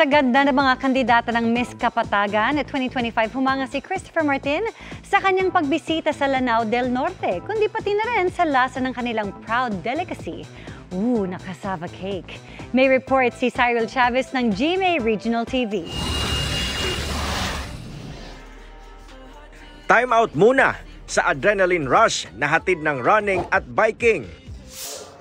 Sa ganda ng mga kandidata ng Miss Kapatagan at 2025, humanga si Christopher Martin sa kanyang pagbisita sa Lanao del Norte, kundi pati na rin sa lasa ng kanilang proud delicacy. Na cassava cake. May report si Cyril Chavez ng GMA Regional TV. Time out muna sa adrenaline rush na hatid ng running at biking.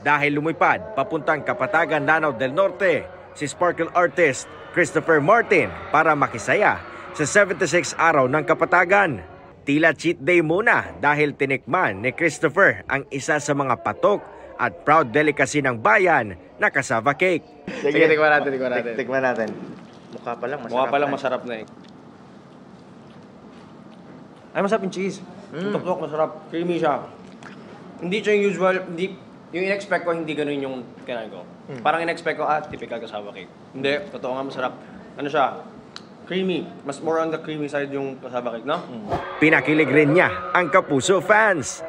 Dahil lumipad papuntang Kapatagan, Lanao del Norte, si sparkle artist Christopher Martin para makisaya sa 76 araw ng Kapatagan. Tila cheat day muna dahil tinikman ni Christopher ang isa sa mga patok at proud delicacy ng bayan na cassava cake. Sige, tikman natin. Tikman natin. Mukha pa lang masarap na eh. Ay, masarap yung cheese. Tok-tok, masarap. Creamy siya. Hindi siya yung usual, yung in-expect ko, hindi ganun yung kinain ko. Parang in-expect ko, typical cassava cake. Hindi, totoo nga masarap. Ano siya? Creamy. Mas more on the creamy side yung cassava cake, no? Pinakilig rin niya ang Kapuso fans.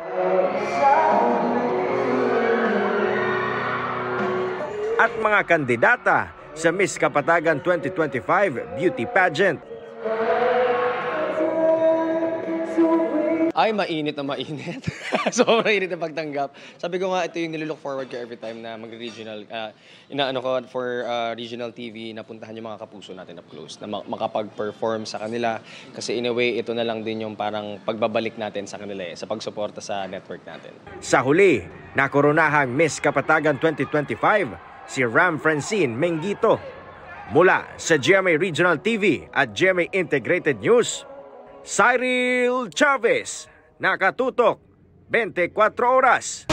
At mga kandidata sa Miss Kapatagan 2025 Beauty Pageant. Ay, mainit na mainit. Sobrang init na pagtanggap. Sabi ko nga, ito yung nilook forward ko every time na mag-regional. Inaano ko for regional TV, napuntahan yung mga kapuso natin up close, na makapag-perform sa kanila. Kasi in a way, ito na lang din yung parang pagbabalik natin sa kanila sa pagsuporta sa network natin. Sa huli, nakoronahang Miss Kapatagan 2025, si Ram Francine Mengito. Mula sa GMA Regional TV at GMA Integrated News, Cyril Chavez, nakatutok 24 oras.